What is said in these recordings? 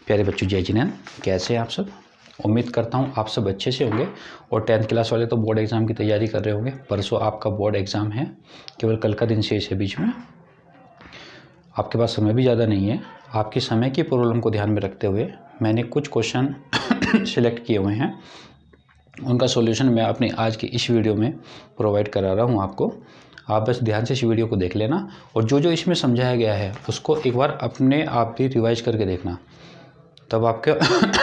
प्यारे बच्चों, जय जिनेंद्र। कैसे हैं आप सब? उम्मीद करता हूं आप सब अच्छे से होंगे। और 10th क्लास वाले तो बोर्ड एग्ज़ाम की तैयारी कर रहे होंगे। परसों आपका बोर्ड एग्ज़ाम है, केवल कल का दिन शेष है। बीच में आपके पास समय भी ज़्यादा नहीं है। आपके समय की प्रॉब्लम को ध्यान में रखते हुए मैंने कुछ क्वेश्चन सिलेक्ट किए हुए हैं। उनका सॉल्यूशन मैं अपनी आज की इस वीडियो में प्रोवाइड करा रहा हूँ आपको। आप बस ध्यान से इस वीडियो को देख लेना और जो जो इसमें समझाया गया है उसको एक बार अपने आप भी रिवाइज करके देखना, तब आपका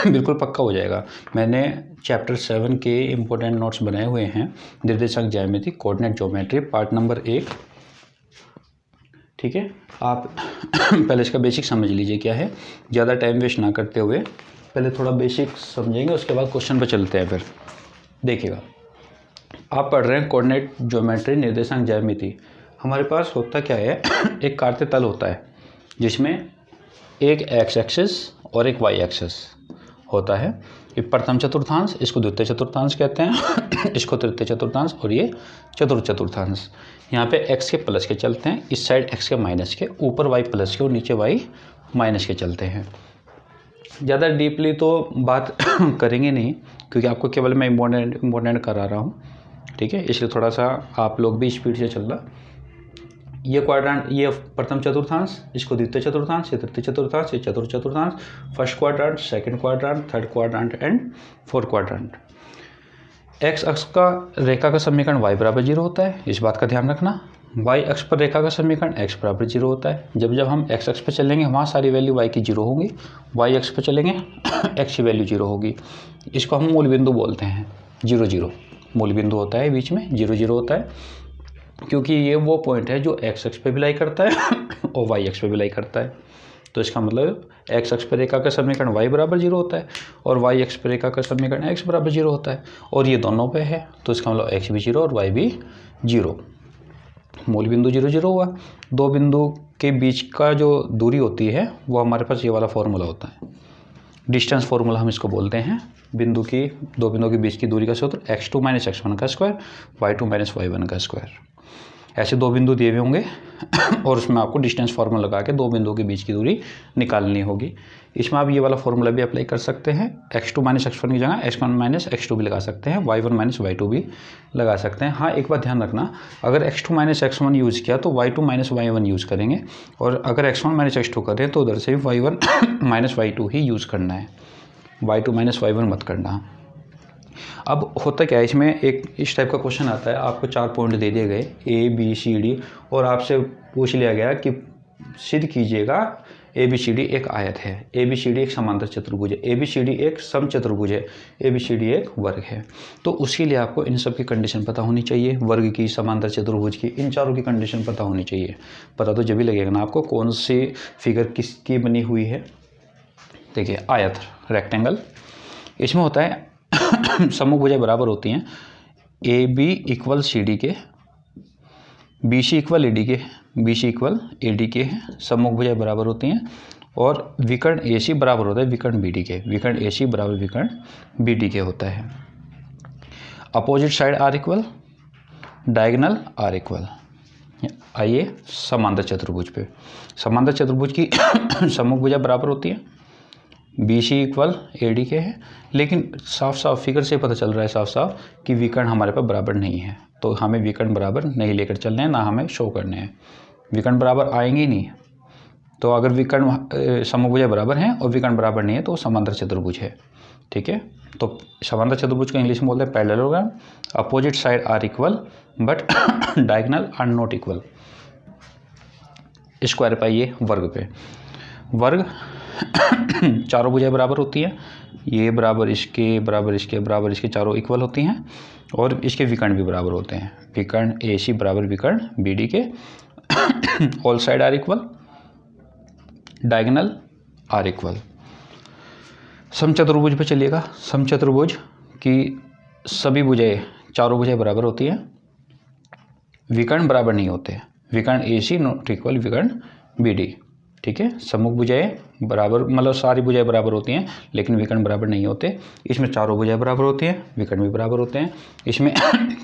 बिल्कुल पक्का हो जाएगा। मैंने चैप्टर 7 के इम्पोर्टेंट नोट्स बनाए हुए हैं। निर्देशांक ज्यामिति, कोऑर्डिनेट ज्योमेट्री, पार्ट नंबर 1। ठीक है, आप पहले इसका बेसिक समझ लीजिए क्या है। ज़्यादा टाइम वेस्ट ना करते हुए पहले थोड़ा बेसिक समझेंगे, उसके बाद क्वेश्चन पर चलते हैं। फिर देखिएगा, आप पढ़ रहे हैं कोऑर्डिनेट ज्योमेट्री, निर्देशांक ज्यामिति। हमारे पास होता क्या है, एक कार्य तल होता है जिसमें एक एक्स एक्सिस और एक वाई एक्सिस होता है। ये प्रथम चतुर्थांश, इसको द्वितीय चतुर्थांश कहते हैं, इसको तृतीय चतुर्थांश और ये चतुर्थ चतुर्थांश। यहाँ पे एक्स के प्लस के चलते हैं, इस साइड एक्स के माइनस के, ऊपर वाई प्लस के और नीचे वाई माइनस के चलते हैं। ज़्यादा डीपली तो बात करेंगे नहीं, क्योंकि आपको केवल मैं इम्पोर्टेंट करा रहा हूँ। ठीक है, इसलिए थोड़ा सा आप लोग भी स्पीड से चलना। ये क्वाड्रेंट, ये प्रथम चतुर्थांश, इसको द्वितीय चतुर्थांश, ये तृतीय चतुर्थांश, ये चतुर्थ चतुर्थांश, first quadrant, second quadrant, third quadrant and fourth quadrant. X अक्ष का रेखा का समीकरण y बराबर 0 होता है, इस बात का ध्यान रखना। y अक्ष पर रेखा का समीकरण x बराबर 0 होता है। जब जब हम x अक्ष पर चलेंगे वहाँ सारी वैल्यू y की 0 होंगी, y अक्ष पर चलेंगे x की वैल्यू 0 होगी। इसको हम मूल बिंदु बोलते हैं। 0 0 मूल बिंदु होता है, बीच में 0 0 होता है, क्योंकि ये वो पॉइंट है जो x अक्ष पे भी लाई करता है और y अक्ष पे भी लाई करता है। तो इसका मतलब x अक्ष पर रेखा का समीकरण y बराबर 0 होता है और y अक्ष पर रेखा का समीकरण x बराबर 0 होता है, और ये दोनों पे है, तो इसका मतलब x भी 0 और y भी 0। मूल बिंदु 0 0 हुआ। दो बिंदु के बीच का जो दूरी होती है वो हमारे पास ये वाला फॉर्मूला होता है, डिस्टेंस फॉर्मूला हम इसको बोलते हैं। दो बिंदुओं के बीच की दूरी का सूत्र x2 - x1 का स्क्वायर, y2 - y1 का स्क्वायर। ऐसे दो बिंदु दिए हुए होंगे और उसमें आपको डिस्टेंस फार्मूला लगा के दो बिंदुओं के बीच की दूरी निकालनी होगी। इसमें आप ये वाला फार्मूला भी अप्लाई कर सकते हैं। x2 - x1 की जगह x1 - x2 भी लगा सकते हैं, y1 - y2 भी लगा सकते हैं। हाँ, एक बात ध्यान रखना, अगर x2 - x1 यूज़ किया तो y2 - y1 यूज़ करेंगे, और अगर x1 - x2 करें तो उधर से भी y1 - y2 ही यूज़ करना है, y2 - y1 मत करना। अब होता क्या है, इसमें एक इस टाइप का क्वेश्चन आता है, आपको 4 पॉइंट दे दिए गए A B C D, और आपसे पूछ लिया गया कि सिद्ध कीजिएगा ABCD एक आयत है, ABCD एक समांतर चतुर्भुज है, ABCD एक समचतुर्भुज है, ABCD एक वर्ग है। तो उसके लिए आपको इन सब की कंडीशन पता होनी चाहिए, वर्ग की, समांतर चतुर्भुज की, इन चारों की कंडीशन पता होनी चाहिए। पता तो जब भी लगेगा ना आपको कौन सी फिगर किसकी बनी हुई है। देखिए, आयत, रेक्टेंगल, इसमें होता है सम्मुख भुजाएं बराबर होती हैं AB इक्वल CD के, BC इक्वल AD के, BC इक्वल AD के हैं। सम्मुख भुजाएं बराबर होती हैं और विकर्ण AC बराबर होता है विकर्ण BD के, विकर्ण AC बराबर विकर्ण BD के होता है। Opposite side are equal, diagonal are equal. आइए समांतर चतुर्भुज पे, समांतर चतुर्भुज की सम्मुख भुजाएं बराबर होती हैं, BC इक्वल AD के है, लेकिन साफ साफ फिगर से पता चल रहा है साफ साफ कि विकर्ण हमारे पास बराबर नहीं है, तो हमें विकर्ण बराबर नहीं लेकर चलने हैं, ना हमें शो करने हैं। विकर्ण बराबर आएंगे ही नहीं। तो अगर विकर्ण सम्मुख भुजाएं बराबर हैं और विकर्ण बराबर नहीं है तो समांतर चतुर्भुज है। ठीक है, तो समांतर चतुर्भुज को इंग्लिश में बोलते हैं parallelogram. Opposite side are equal but diagonal are not equal. Square पाइए वर्ग पे, वर्ग चारों भुजाएं बराबर होती हैं, ये बराबर इसके, बराबर इसके, बराबर इसके, चारों इक्वल होती हैं, और इसके विकर्ण भी बराबर होते हैं। विकर्ण AC बराबर विकर्ण BD के, all side are equal, diagonal are equal. समचतुर्भुज पे चलिएगा, समचतुर्भुज की सभी भुजाएं, चारों भुजाएं बराबर होती हैं, विकर्ण बराबर नहीं होते, विकर्ण AC नॉट इक्वल विकर्ण BD। ठीक है, सम्मुख भुजाएं बराबर, मतलब सारी भुजाएं बराबर होती हैं लेकिन विकर्ण बराबर नहीं होते। इसमें चारों भुजाएं बराबर होती हैं, विकर्ण भी बराबर होते हैं। इसमें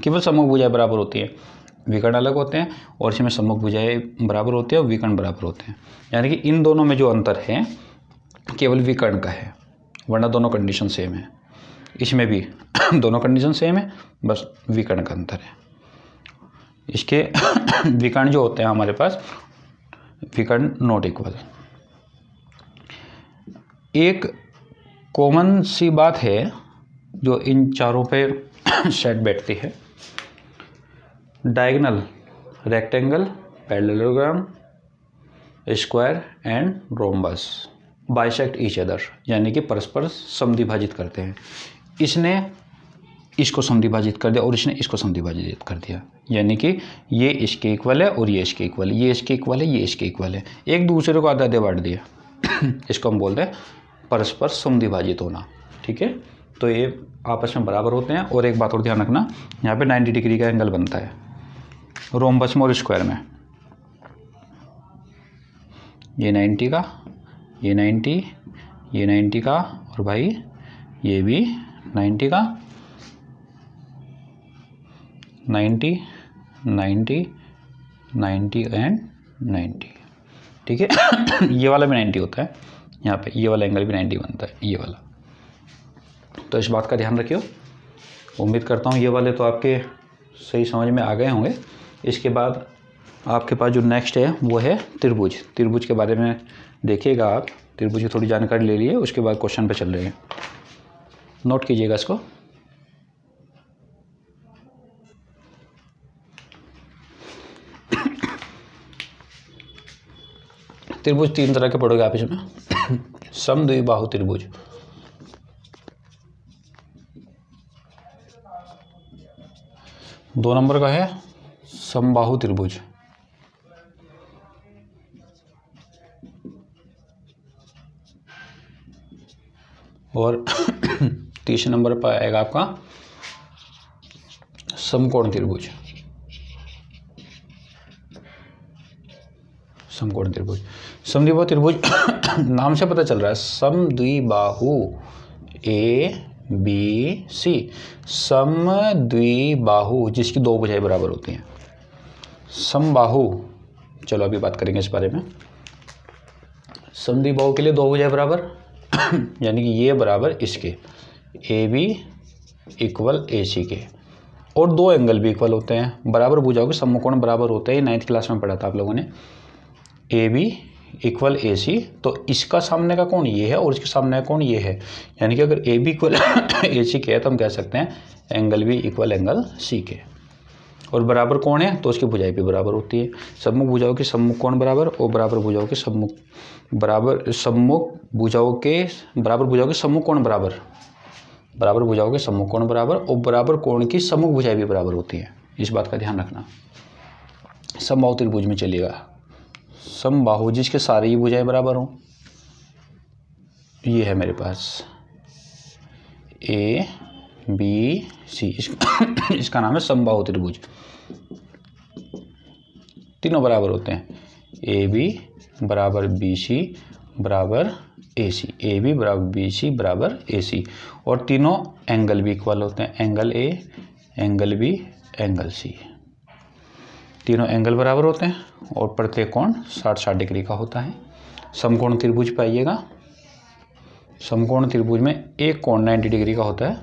केवल सम्मुख भुजाएं बराबर होती हैं, विकर्ण अलग होते हैं, और इसमें सम्मुख भुजाएं बराबर होती हैं और विकर्ण बराबर होते हैं। यानी कि इन दोनों में जो अंतर है केवल विकर्ण का है, वरना दोनों कंडीशन सेम है। इसमें भी दोनों कंडीशन सेम है, बस विकर्ण का अंतर है। इसके विकर्ण जो होते हैं हमारे पास, विकर्ण नॉट इक्वल। एक कॉमन सी बात है जो इन चारों पे सेट बैठती है, diagonal rectangle, parallelogram, square and rhombus bisect each other, यानी कि परस्पर समद्विभाजित करते हैं। इसने इसको समद्विभाजित कर दिया और इसने इसको समद्विभाजित कर दिया, यानी कि ये इसके इक्वल है और ये इसके इक्वल है, ये इसके इक्वल है, ये इसके इक्वल है, एक दूसरे को आधा आधे बांट दिया। इसको हम बोलते हैं परस्पर समद्विभाजित होना। ठीक है, तो ये आपस में बराबर होते हैं। और एक बात और ध्यान रखना, यहाँ पे 90 डिग्री का एंगल बनता है रोम्बस में और स्क्वायर में। ये 90 का, ये 90, ये 90 का, और भाई ये भी 90 का, 90, 90, 90 एंड 90। ठीक है, ये वाला भी 90 होता है, यहाँ पे ये वाला एंगल भी 90 बनता है, ये वाला। तो इस बात का ध्यान रखियो। उम्मीद करता हूँ ये वाले तो आपके सही समझ में आ गए होंगे। इसके बाद आपके पास जो नेक्स्ट है वो है त्रिभुज। त्रिभुज के बारे में देखिएगा आप, त्रिभुज की थोड़ी जानकारी ले लिए, उसके बाद क्वेश्चन पे चल रहे हैं, नोट कीजिएगा इसको। त्रिभुज 3 तरह के पढ़ोगे आप इसमें। समद्विबाहु त्रिभुज, दो नंबर का है समबाहु त्रिभुज, और तीसरे नंबर पर आएगा आपका समकोण त्रिभुज। समकोण त्रिभुज, समद्विबाहु त्रिभुज नाम से पता चल रहा है, समद्विबाहु ए बी सी, समद्विबाहु जिसकी दो भुजाएं बराबर होती हैं। समबाहु, चलो अभी बात करेंगे इस बारे में। समद्विबाहु के लिए दो भुजाएं बराबर, यानी कि ये बराबर इसके, ए बी इक्वल ए सी के, और दो एंगल भी इक्वल होते हैं। बराबर भुजाओं के समकोण बराबर होते हैं, 9th क्लास में पढ़ा था आप लोगों ने। ए बी इक्वल ए सी, तो इसका सामने का कोण ये है और इसके सामने का कोण ये है, यानी कि अगर ए बी इक्वल ए सी के है तो हम कह सकते हैं angle B equal angle C के। और बराबर कोण है तो उसकी भुजाएं भी बराबर होती है। सम्मुख भुजाओं के सम्मुख कोण बराबर और बराबर भुजाओं के सम्मुख भुजाओं के सम्मुख कोण बराबर, बराबर भुजाओं के सम्मुख कोण बराबर, और बराबर कोण की सम्मुख भुजाएं भी बराबर होती हैं। इस बात का ध्यान रखना। समबाहु त्रिभुज में चलिएगा, समबाहु जिसके सारे ही भुजाएं बराबर हों, ये है मेरे पास ए बी सी, इसका नाम है समबाहु त्रिभुज। तीनों बराबर होते हैं, ए बी बराबर बी सी बराबर ए सी, ए बी बराबर बी सी बराबर ए सी, और तीनों एंगल भी इक्वल होते हैं, angle A, angle B, angle C, तीनों एंगल बराबर होते हैं, और प्रत्येक कोण 60-60 डिग्री का होता है। समकोण त्रिभुज पाइएगा, समकोण त्रिभुज में एक कोण 90 डिग्री का होता है,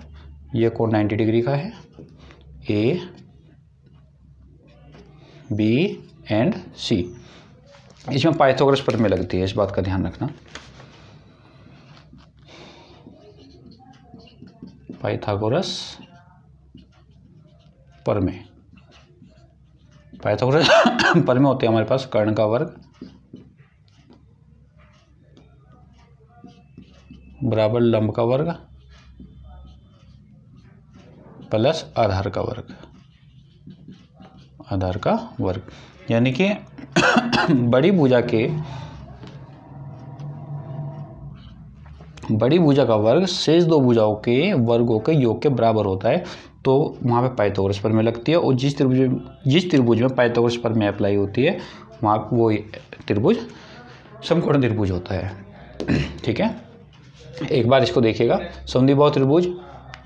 ये कोण 90 डिग्री का है, ए बी एंड सी। इसमें पाइथागोरस प्रमेय लगती है, इस बात का ध्यान रखना। पाइथागोरस प्रमेय, पाइथागोरस प्रमेय होते हैं हमारे पास कर्ण का वर्ग बराबर लंब का वर्ग प्लस आधार का वर्ग, आधार का वर्ग, यानी कि बड़ी भुजा का वर्ग शेष दो भुजाओं के वर्गों के योग के बराबर होता है, तो वहाँ पे पाइथागोरस प्रमेय लगती है। और जिस त्रिभुज में पाइथागोरस प्रमेय अप्लाई होती है वहाँ वो त्रिभुज समकोण त्रिभुज होता है। ठीक है, एक बार इसको देखिएगा। समद्विबाहु त्रिभुज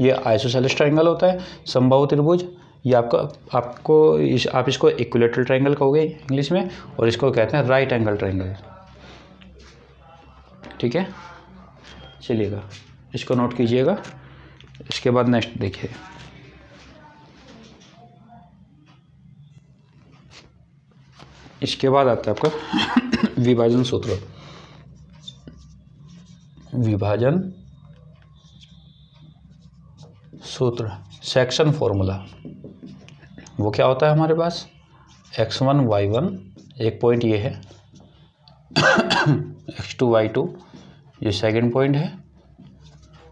ये आइसोसेलेस ट्रायंगल होता है। समबाहु त्रिभुज ये आप इसको इक्विलैटरल ट्रायंगल कहोगे इंग्लिश में, और इसको कहते हैं राइट एंगल ट्रायंगल। ठीक है, चलिएगा, इसको नोट कीजिएगा। इसके बाद नेक्स्ट देखिए, इसके बाद आता है आपका विभाजन सूत्र। विभाजन सूत्र, सेक्शन फॉर्मूला, वो क्या होता है हमारे पास, x1 y1, एक पॉइंट ये है, x2 y2 ये सेकंड पॉइंट है,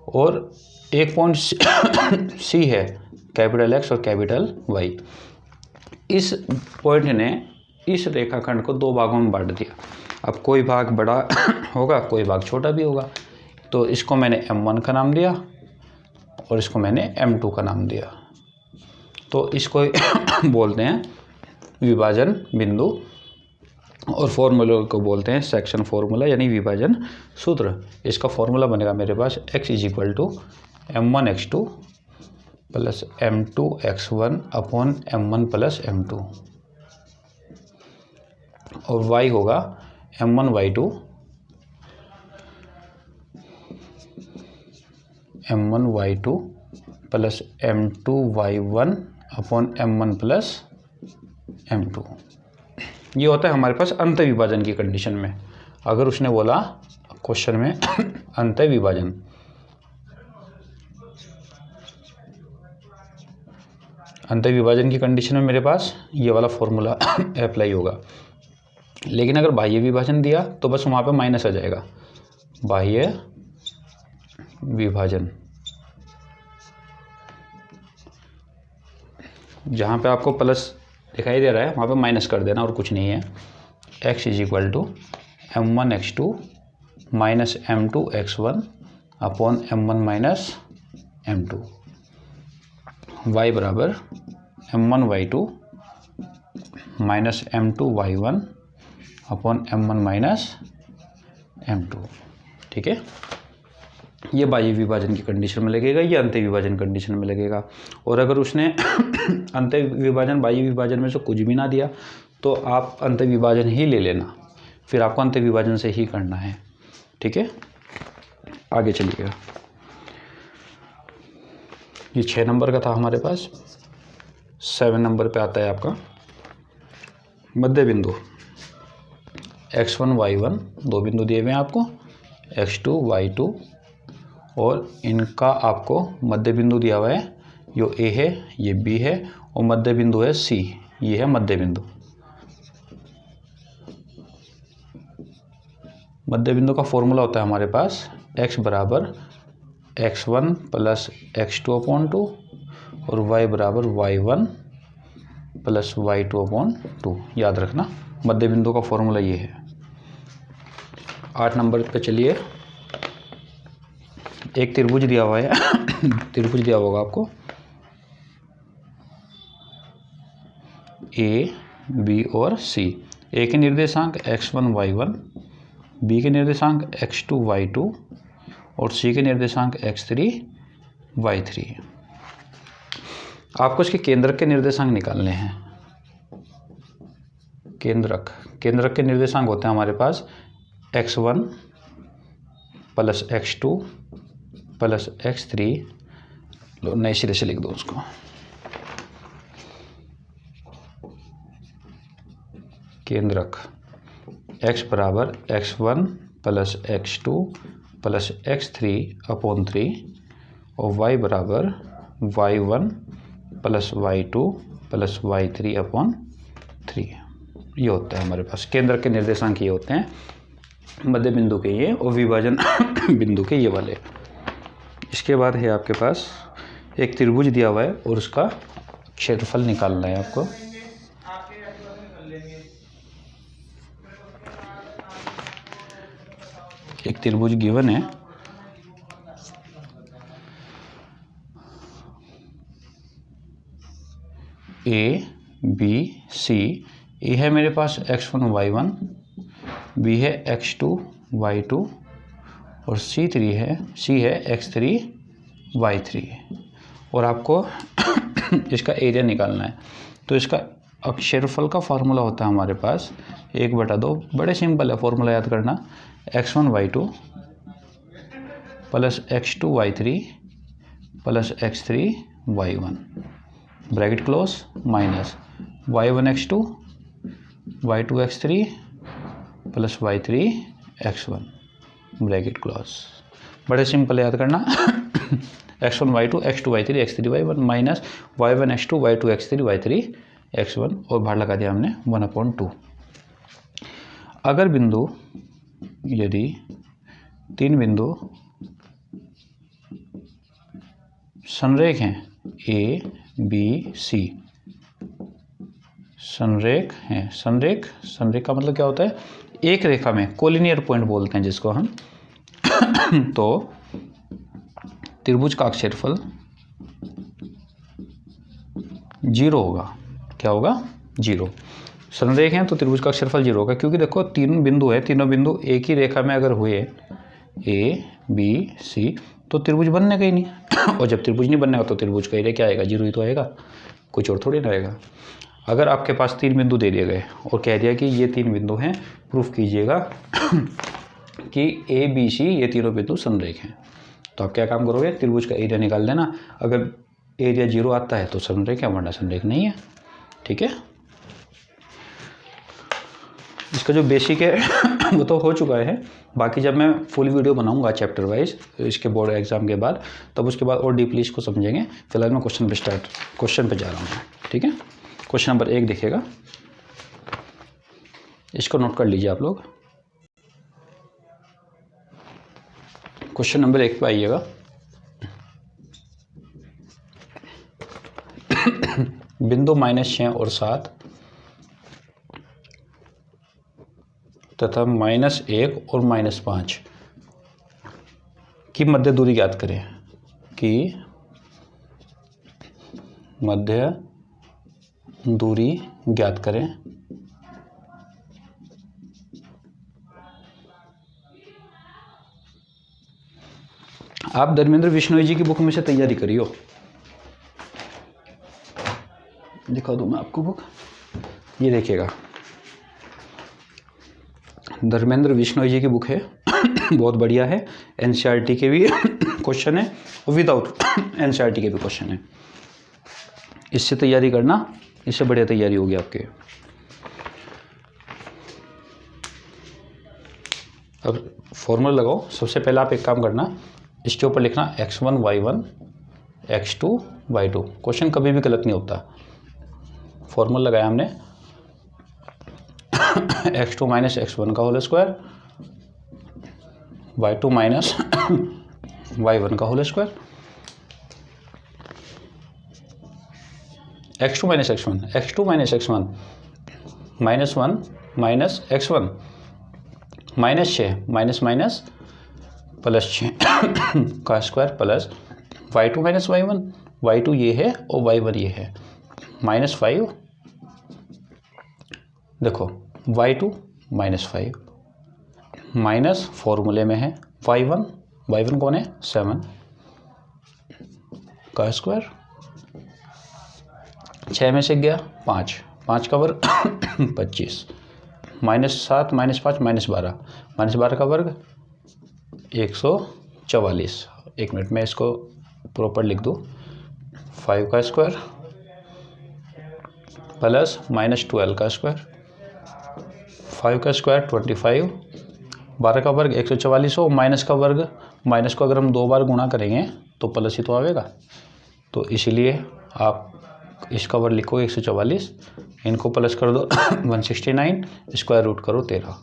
और एक पॉइंट C है, कैपिटल X और कैपिटल Y। इस पॉइंट ने इस रेखाखंड को दो भागों में बांट दिया। अब कोई भाग बड़ा होगा, कोई भाग छोटा भी होगा, तो इसको मैंने M1 का नाम दिया और इसको मैंने M2 का नाम दिया। तो इसको बोलते हैं विभाजन बिंदु, और फॉर्मूला को बोलते हैं सेक्शन फॉर्मूला यानी विभाजन सूत्र। इसका फॉर्मूला बनेगा मेरे पास x = m1 x2 plus m2 x1 upon m1 plus m2, और y होगा m1 y2 plus m2 y1 upon m1 plus m2। ये होता है हमारे पास अंत विभाजन की कंडीशन में। अगर उसने बोला क्वेश्चन में अंत विभाजन, अंत विभाजन की कंडीशन में मेरे पास ये वाला फॉर्मूला अप्लाई होगा। लेकिन अगर बाह्य विभाजन दिया तो बस वहाँ पे माइनस आ जाएगा, बाह्य विभाजन, जहाँ पे आपको प्लस दिखाई दे रहा है वहाँ पे माइनस कर देना और कुछ नहीं है। x = m1 x2 minus m2 x1 upon m1 minus m2, y बराबर m1 y2 minus m2 y1 upon m1 minus m2। ठीक है, ये बाह्य विभाजन की कंडीशन में लगेगा, ये अंत विभाजन कंडीशन में लगेगा। और अगर उसने अंत विभाजन बाह्य विभाजन में से कुछ भी ना दिया तो आप अंत विभाजन ही ले लेना, फिर आपको अंत विभाजन से ही करना है। ठीक है, आगे चलिएगा। ये 6 नंबर का था हमारे पास। 7 नंबर पे आता है आपका मध्य बिंदु x1 y1, दो बिंदु दिए हुए हैं आपको, x2 y2, और इनका आपको मध्य बिंदु दिया हुआ है, यो A है, ये B है, और मध्य बिंदु है C, ये है मध्य बिंदु। मध्य बिंदु का फॉर्मूला होता है हमारे पास x बराबर x1 प्लस x2 अपॉन 2 और y बराबर y1 प्लस y2 अपॉन 2। याद रखना, मध्य बिंदु का फॉर्मूला ये है। 8 नंबर पे चलिए, एक त्रिभुज दिया हुआ है त्रिभुज दिया होगा आपको, A, B और C। A के निर्देशांक x1 y1, B के निर्देशांक x2 y2 और C के निर्देशांक x3 y3। आपको इसके केंद्रक के निर्देशांक निकालने हैं। केंद्रक के निर्देशांक होते हैं हमारे पास x1 plus x2 plus x3, लो नए सिरे से लिख दो उसको, केंद्रक x बराबर x1 plus x2 plus x3 upon 3 और y बराबर y1 plus y2 plus y3 upon 3। ये होता है हमारे पास केंद्रक के निर्देशांक, ये होते हैं मध्य बिंदु के ये और विभाजन बिंदु के ये वाले। इसके बाद है आपके पास एक त्रिभुज दिया हुआ है और उसका क्षेत्रफल निकालना है आपको। एक त्रिभुज गिवन है, A B C। A है मेरे पास x1 y1, B है x2 y2 और C है x3 y3। और आपको इसका एरिया निकालना है। तो इसका क्षेत्रफल का फार्मूला होता है हमारे पास 1/2। बड़े सिंपल है, फार्मूला याद करना, x1 y2 plus x2y3 plus x3 y1 bracket close minus y1 x2 y2 x3 plus y3 x1 bracket close. बड़े सिंपल याद करना x1 y2 x2 y3 x3 y1 minus y1 x2 y2 x3 y3 x1 और बाहर लगा दिया हमने 1/2। अगर बिंदु यदि 3 बिंदु संरेख हैं A B C संरेख हैं, संरेख का मतलब क्या होता है, एक रेखा में कोलिनियर पॉइंट बोलते हैं जिसको हम तो त्रिभुज का क्षेत्रफल 0 होगा। क्या होगा? 0। संरेख हैं तो त्रिभुज का क्षेत्रफल 0 होगा, क्योंकि देखो 3 बिंदु है, तीनों बिंदु एक ही रेखा में अगर हुए A B C तो त्रिभुज बनने का ही नहीं और जब त्रिभुज नहीं बनने का तो त्रिभुज का एरिया क्या आएगा? 0 ही तो आएगा, कुछ और थोड़ी ना आएगा। अगर आपके पास 3 बिंदु दे दिए गए और कह दिया कि ये 3 बिंदु हैं, प्रूफ कीजिएगा कि A B C ये तीनों बिंदु संरेख हैं, तो आप क्या काम करोगे? त्रिभुज का एरिया निकाल देना। अगर एरिया 0 आता है तो संरेख है, वरना संरेख नहीं है। ठीक है, इसका जो बेसिक है वो तो हो चुका है, बाकी जब मैं फुल वीडियो बनाऊंगा चैप्टर वाइज इसके बोर्ड एग्जाम के बाद, तब उसके बाद और डीपली इसको समझेंगे। फिलहाल मैं क्वेश्चन पे जा रहा हूँ। ठीक है, क्वेश्चन नंबर 1 देखिएगा, इसको नोट कर लीजिए आप लोग। क्वेश्चन नंबर 1 पे आइएगा। बिंदु -6 और 7 तथा -1 और -5 की मध्य दूरी ज्ञात करें। कि मध्य दूरी ज्ञात करें। आप धर्मेंद्र बिश्नोई जी की बुक में से तैयारी करियो। दिखा दूं मैं आपको बुक, ये देखिएगा, धर्मेंद्र बिश्नोई जी की बुक है बहुत बढ़िया है। एनसीईआरटी के भी क्वेश्चन है और विदाउट एनसीईआरटी के भी क्वेश्चन है। इससे तैयारी करना, इससे बढ़िया तैयारी होगी आपके। अब फॉर्मूला लगाओ। सबसे पहले आप एक काम करना, इसके ऊपर लिखना x1 y1 x2 y2। Question कभी भी गलत नहीं होता। फॉर्मूला लगाया हमने x2 माइनस x1 का whole square y2 minus y1 का whole square, x2 minus x1 minus 1 minus x1 -6 minus plus 6 का square plus y2 minus y1 ये है और y1 ये है -5। देखो y2 -5 माइनस फॉर्मूले में है y1 कौन है? 7 का स्क्वायर, 6 में से गया 5 का वर्ग 25 -7 -5 -12 का वर्ग 144। एक मिनट में इसको प्रॉपर लिख दूँ। 5 का स्क्वायर प्लस -12 का स्क्वायर, 5 का स्क्वायर 25, 12 का वर्ग 144 हो, माइनस का वर्ग, माइनस को अगर हम 2 बार गुणा करेंगे तो प्लस ही तो आएगा। तो इसीलिए आप इसका वर्ग लिखो 144, इनको प्लस कर दो 169, स्क्वायर रूट करो 13,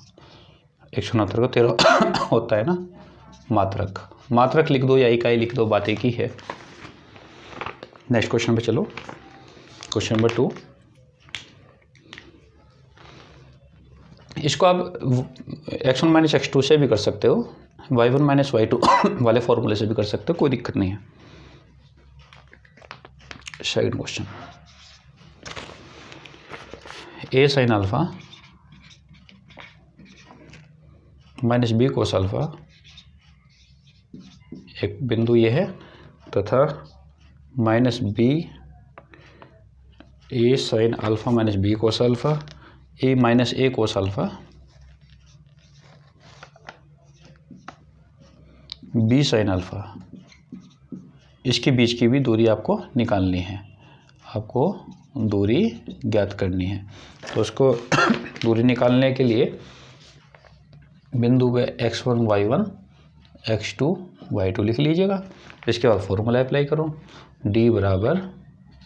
169 को 13 होता है ना। मात्रक लिख दो या इकाई लिख दो, बात एक ही है। नेक्स्ट क्वेश्चन पे चलो। क्वेश्चन नंबर 2, इसको आप x1 माइनस x2 से भी कर सकते हो, y1 माइनस y2 वाले फॉर्मूले से भी कर सकते हो, कोई दिक्कत नहीं है। Second question, a sine alpha minus b cos alpha, एक बिंदु ये है, तथा minus b a sine alpha minus b cos alpha, a minus a cos alpha B sine alpha, इसके बीच की भी दूरी आपको निकालनी है, आपको दूरी ज्ञात करनी है। तो उसको दूरी निकालने के लिए बिंदु पे x1 y1 x2 y2 लिख लीजिएगा। इसके बाद फॉर्मूला अप्लाई करो, d बराबर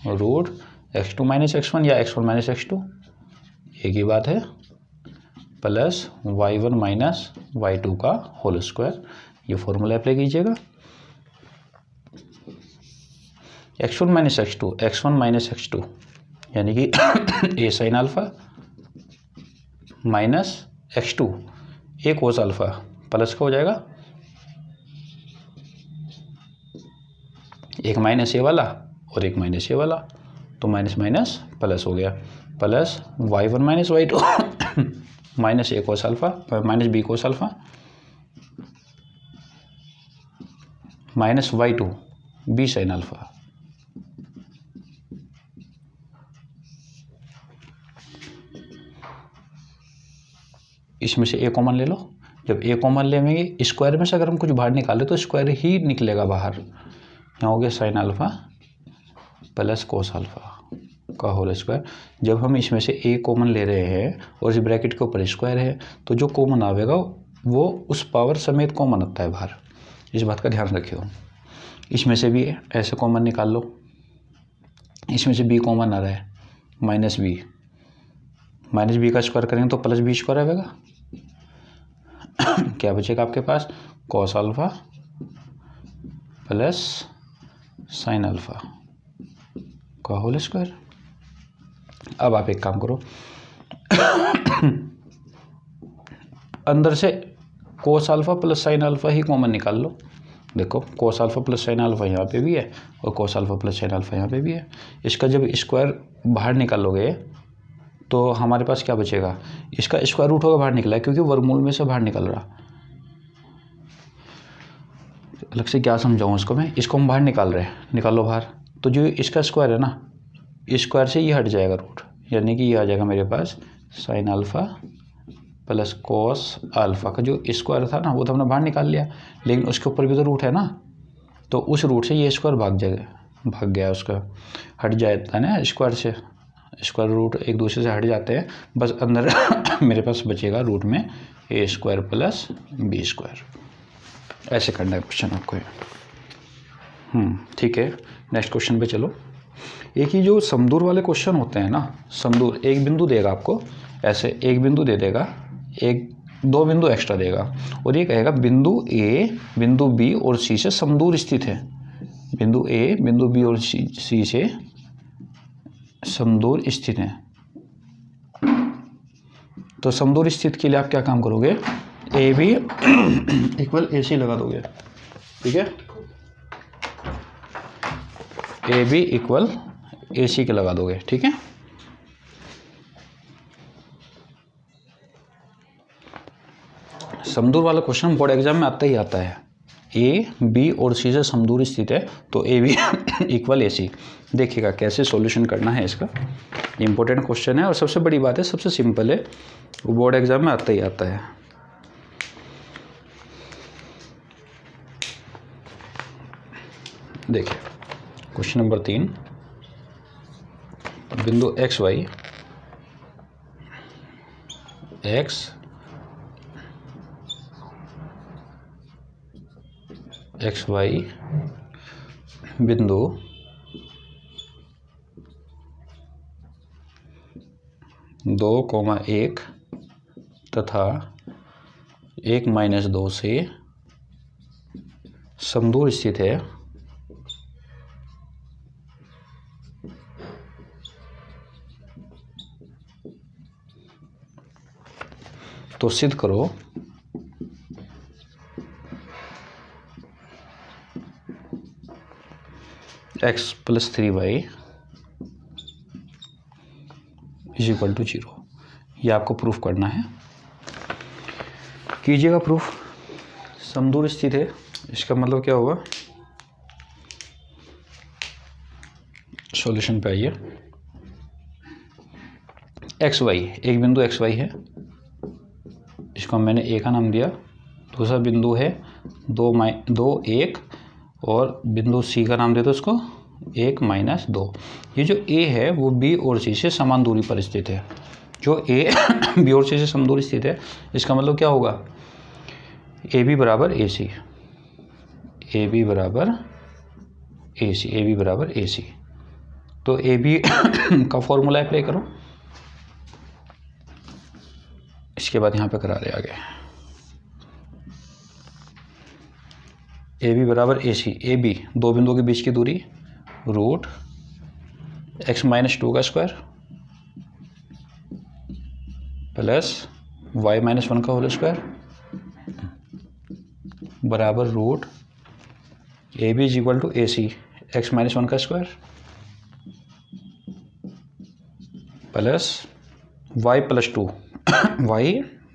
रूट x2 माइनस x1 या x1 माइनस x2, एक ही बात है, प्लस y1 माइनस y2 का होल स्क्वायर। ये फॉर्मूला अप्लाई कीजिएगा। x1 minus x2, x1 minus x2 यानी कि a sine alpha minus x2 a cos alpha, plus का हो जाएगा एक माइनस ए वाला और एक माइनस ए वाला, तो माइनस माइनस प्लस हो गया, plus y1 minus y2 minus A cos alpha minus B cos alpha minus y2 B sine alpha. इसमें से ए कॉमन ले लो। जब ए कॉमन लेंगे स्क्वायर में से अगर हम कुछ बाहर निकालें तो स्क्वायर ही निकलेगा बाहर। यहाँ हो गया sign alpha plus cos alpha का होल स्क्वायर। जब हम इसमें से ए कॉमन ले रहे हैं और इस ब्रैकेट के ऊपर स्क्वायर है तो जो कॉमन आवेगा वो उस पावर समेत कॉमन आता है बाहर, इस बात का ध्यान रखियो। इसमें से भी ऐसे कॉमन निकाल लो, इसमें से बी कॉमन आ रहा है, माइनस बी का स्क्वायर करेंगे तो प्लस बी स्क्वायर आएगा। क्या बचेगा आपके पास, cos alpha plus sine alpha का होल स्क्वायर। अब आप एक काम करो, अंदर से cos alpha plus sine alpha ही कॉमन निकाल लो। देखो cos alpha plus sine alpha यहाँ पे भी है और cos alpha plus sine alpha यहाँ पे भी है। इसका जब स्क्वायर बाहर निकालोगे तो हमारे पास क्या बचेगा, इसका स्क्वायर रूट होगा बाहर निकला है क्योंकि वर्गमूल में से बाहर निकल रहा। अलग से क्या समझाऊँ इसको मैं, इसको हम बाहर निकाल रहे हैं, निकालो बाहर, तो जो इसका स्क्वायर है ना, स्क्वायर से ये हट जाएगा रूट, यानी कि ये आ जाएगा मेरे पास sine alpha plus cos alpha का जो स्क्वायर था ना वो तो हमने बाहर निकाल लिया, लेकिन उसके ऊपर भी तो रूट है ना, तो उस रूट से ये स्क्वायर भाग गया उसका, हट जाता है ना स्क्वायर से, स्क्वायर रूट एक दूसरे से हट जाते हैं, बस अंदर मेरे पास बचेगा रूट में ए स्क्वायर प्लस बी स्क्वायर। ऐसे करना है क्वेश्चन आपको। ठीक है, नेक्स्ट क्वेश्चन पे चलो। एक ही जो समदूर वाले क्वेश्चन होते हैं ना, समदूर एक बिंदु देगा आपको, ऐसे एक बिंदु दे देगा, एक दो बिंदु एक्स्ट्रा देगा और ये कहेगा बिंदु ए बिंदु बी और सी से समदूर स्थित है। बिंदु ए बिंदु बी और सी से समदूर स्थित है। तो समदूर स्थित के लिए आप क्या काम करोगे, ए बी इक्वल ए सी लगा दोगे, ठीक है, ए बी इक्वल ए सी के लगा दोगे, ठीक है। समदूर वाला क्वेश्चन बोर्ड एग्जाम में आता ही आता है। ए बी और सी से समदूर स्थित है तो ए बी इक्वल ए सी। देखिएगा कैसे सॉल्यूशन करना है इसका, इंपॉर्टेंट क्वेश्चन है और सबसे बड़ी बात है सबसे सिंपल है, वो बोर्ड एग्जाम में आता ही आता है। देखिए क्वेश्चन नंबर 3, बिंदु एक्स वाई एक्स वाई बिंदु दो कोमा एक तथा 1-2 से समदूर स्थित है, तो सिद्ध करो x + 3y = 0। ये आपको प्रूफ करना है, कीजिएगा प्रूफ। समदूर स्थित है इसका मतलब क्या होगा, सॉल्यूशन पे आइए। एक्स वाई एक बिंदु एक्स वाई है, इसको मैंने ए का नाम दिया, दूसरा बिंदु है 2 1 और बिंदु सी का नाम दे दो उसको 1 -2। ये जो ए है वो बी और सी से समान दूरी पर स्थित है। जो ए बी और सी से समान दूरी स्थित है, इसका मतलब क्या होगा, ए बी बराबर ए सी, ए बी बराबर ए सी, ए बी बराबर ए सी। तो ए बी का फॉर्मूला अप्लाई करो, इसके बाद यहाँ पे करा रहे आगे। ए बी बराबर ए सी, ए बी दो बिंदुओं के बीच की दूरी रूट x - 2 का स्क्वायर प्लस y - 1 का होल स्क्वायर बराबर root A B is equal to A C x - 1 का square plus y + 2 y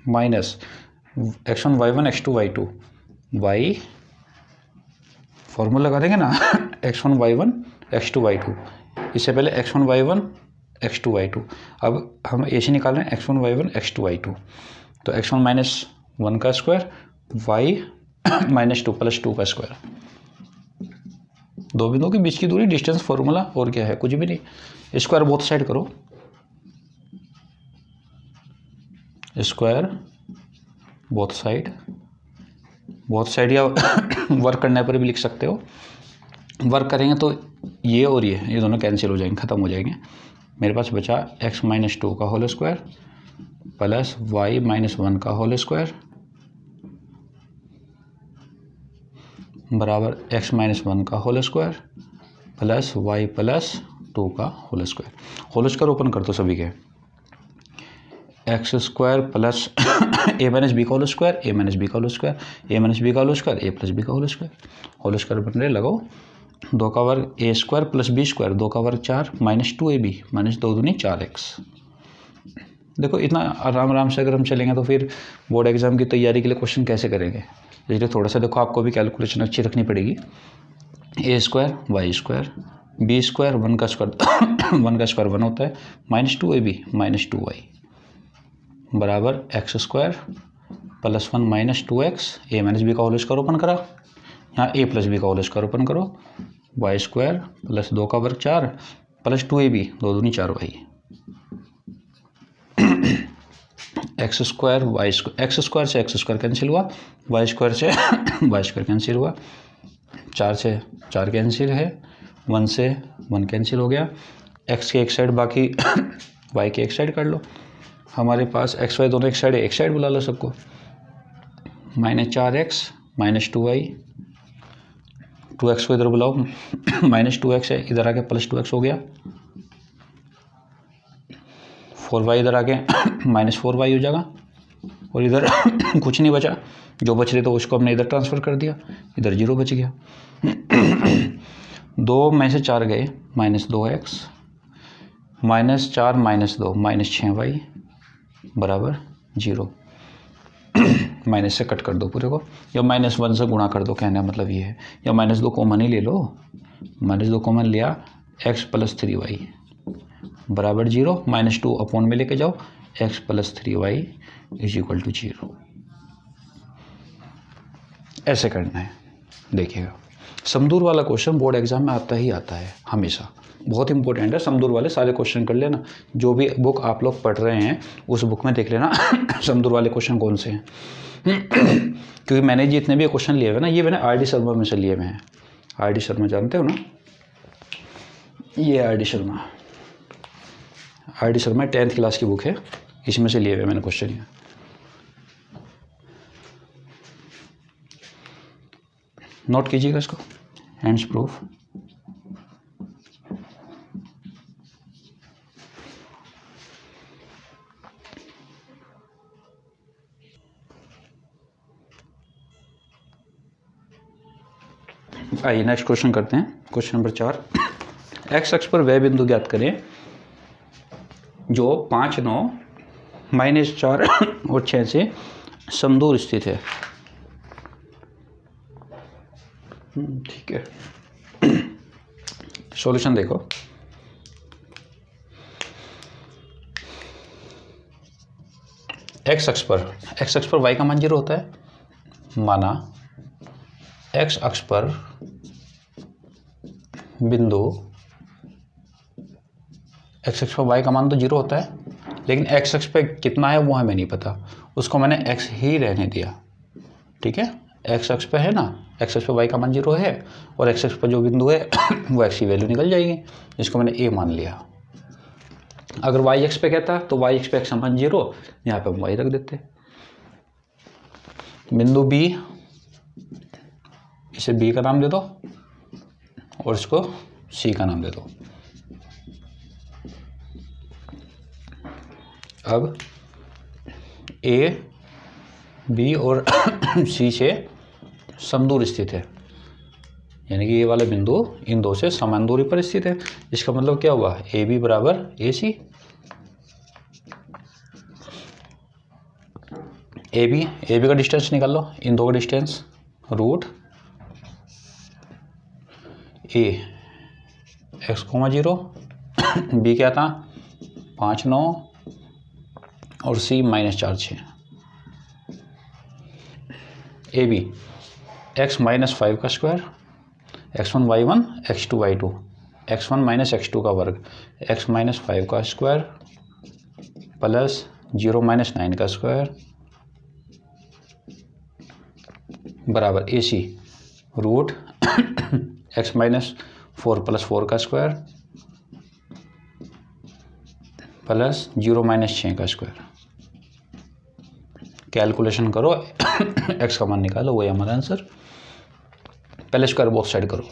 minus x1 y1 x2 y2 y formula लगा देंगे ना x1 y1 x2 y2, इससे पहले x1 y1 x2 y2। अब हम ए सी निकाल रहे हैं x1 y1 x2 y2, तो x1 - 1 का स्क्वायर y - 2 + 2 का स्क्वायर। दो बिंदुओं के बीच की दूरी डिस्टेंस फॉर्मूला, और क्या है, कुछ भी नहीं। स्क्वायर बोथ साइड करो, square both side, both side या वर्क करने पर भी लिख सकते हो। वर्क करेंगे तो ये और ये दोनों कैंसिल हो जाएंगे, ख़त्म हो जाएंगे। मेरे पास बचा x - 2 का होल स्क्वायर प्लस y - 1 का होल स्क्वायर बराबर x - 1 का होल स्क्वायर प्लस y + 2 का whole square. Whole square open कर दो सभी के, x² प्लस a - b का होल स्क्वायर, a - b का होल स्क्वायर, a - b का होल स्क्वायर, a + b का होल स्क्वायर बन रहे। लगाओ 2 का वर्ग a² + b², 2 का वर्ग 4 -2ab -2 दूनी 4x। देखो इतना आराम से अगर हम चलेंगे तो फिर बोर्ड एग्जाम की तैयारी के लिए क्वेश्चन कैसे करेंगे। इसलिए थोड़ा सा देखो आपको भी कैलकुलेशन अच्छी रखनी पड़ेगी। a² y² b² 1 का स्क्वायर 1 का स्क्वायर 1 होता है -2ab -2y बराबर x² + 1 -2x, a - b का होल स्क्वायर ओपन करा, यहाँ a + b का होल स्क्वायर ओपन करो, y² + 2 का वर्ग 4 + 2ab 2 दूनी 4y x² y² x² से x² कैंसिल हुआ, y² से y² कैंसिल हुआ, 4 से 4 कैंसिल है, 1 से 1 कैंसिल हो गया। x के एक साइड बाकी y के एक साइड कर लो। हमारे पास x y दोनों एक साइड बुला लो सबको, -4x -2y, 2x को इधर बुलाओ -2x है, इधर आके +2x हो गया, 4y इधर आके -4y हो जाएगा, और इधर कुछ नहीं बचा, जो बच रहे तो उसको हमने इधर ट्रांसफ़र कर दिया, इधर 0 बच गया। 2 में से 4 गए -2x -4 -2 -6y बराबर 0। माइनस से कट कर दो पूरे को, या -1 से गुणा कर दो, कहने का मतलब ये है, या -2 कॉमन ही ले लो, -2 कॉमन लिया, x + 3y बराबर 0, -2 अपॉन में लेके जाओ, x + 3y = 0। ऐसे करना है। देखिएगा समदूर वाला क्वेश्चन बोर्ड एग्जाम में आता ही आता है हमेशा, बहुत इंपॉर्टेंट है। समदूर वाले सारे क्वेश्चन कर लेना, जो भी बुक आप लोग पढ़ रहे हैं उस बुक में देख लेना समदूर वाले क्वेश्चन कौन से हैं क्योंकि मैंने जितने भी क्वेश्चन लिए हुए ना, ये मैंने R.D. शर्मा में से लिए हुए हैं। R.D. शर्मा जानते हो ना, ये R.D. Sharma, R.D. Sharma 10th class की बुक है, इसमें से लिए हुए मैंने क्वेश्चन। ये नोट कीजिएगा इसको, हैंड्स प्रूफ। आइए नेक्स्ट क्वेश्चन करते हैं। क्वेश्चन नंबर 4, एक्स अक्ष पर वह बिंदु ज्ञात करें जो 5 9 -4 और 6 से समदूर स्थित है। ठीक है, सॉल्यूशन देखो। एक्स अक्ष पर y का मान 0 होता है, माना एक्स अक्ष पर बिंदु, एक्स अक्ष पर वाई का मान तो 0 होता है, लेकिन एक्स अक्ष पे कितना है वो हमें नहीं पता, उसको मैंने एक्स ही रहने दिया। ठीक है, एक्स अक्ष पे है ना, एक्स अक्ष पे वाई का मान 0 है और एक्स अक्ष पर जो बिंदु है वो एक्स की वैल्यू निकल जाएगी, जिसको मैंने ए मान लिया। अगर वाई एक्स पे कहता तो वाई एक्स पे एक्स का मान 0, यहाँ पे हम वाई रख देते। बिंदु बी, इसे बी का नाम दे दो और इसको सी का नाम दे दो। अब ए, बी और सी से समदूर स्थित है, यानी कि ये वाला बिंदु इन दो से समान दूरी पर स्थित है। इसका मतलब क्या हुआ, ए बी बराबर ए सी। ए बी का डिस्टेंस निकाल लो, इन दो का डिस्टेंस रूट ए एक्स कोमा 0, बी क्या था 5 9 और सी -4 6। ए बी एक्स -5 का square, x1 y1 x2 y2, x1 -x2 का वर्ग, x -5 का स्क्वायर प्लस 0 -9 का स्क्वायर बराबर ए सी रूट x -4 + 4 का स्क्वायर प्लस 0 -6 का स्क्वायर। कैलकुलेशन करो x का मान निकालो, वही हमारा आंसर। पहले स्क्वायर बोथ साइड करो,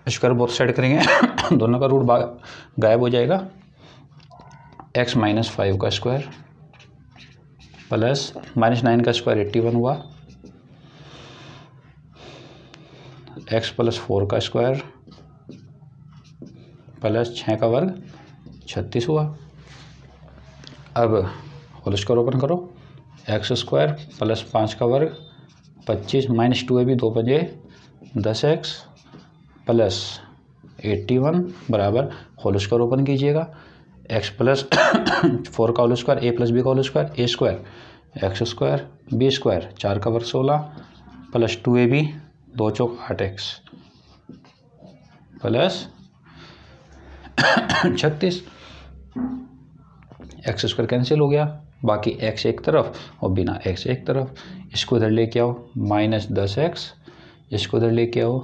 स्क्वायर बोथ साइड करेंगे दोनों का रूट गायब हो जाएगा। x -5 का स्क्वायर प्लस -9 का स्क्वायर 81 हुआ, x + 4 का स्क्वायर प्लस 6 का वर्ग 36 हुआ। अब होल स्क्वायर ओपन करो, x² प्लस 5 का वर्ग 25 -2 है भी 2 बजे 10x प्लस 81 बराबर होल स्क्वायर ओपन कीजिएगा, x + 4 का होल स्क्वायर a + b का whole square a² x² b² 4 का वर्ग 16 प्लस 2ab 2 चौक 8x प्लस 36। x² कैंसिल हो गया, बाकी x एक तरफ और बिना x एक तरफ। इसको इधर लेके आओ -10x, इसको इधर लेके आओ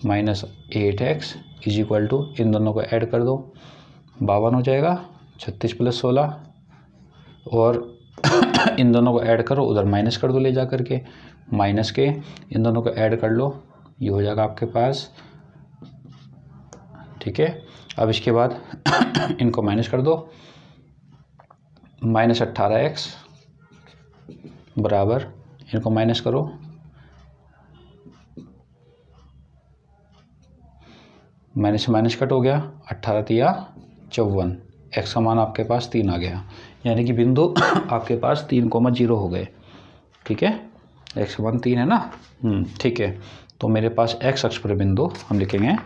-8x = इन दोनों को ऐड कर दो 52 हो जाएगा, 36 + 16 और इन दोनों को ऐड करो, उधर माइनस कर दो ले जा करके, माइनस के इन दोनों को ऐड कर लो, ये हो जाएगा आपके पास। ठीक है, अब इसके बाद इनको माइनस कर दो, -18x बराबर, इनको माइनस करो माइनस से माइनस कट हो गया, 18 तिया 54, x का मान आपके पास 3 आ गया, यानी कि बिंदु आपके पास 3,0 हो गए। ठीक है, x का मान 3 है ना। ठीक है, तो मेरे पास x अक्ष पर बिंदु हम लिखेंगे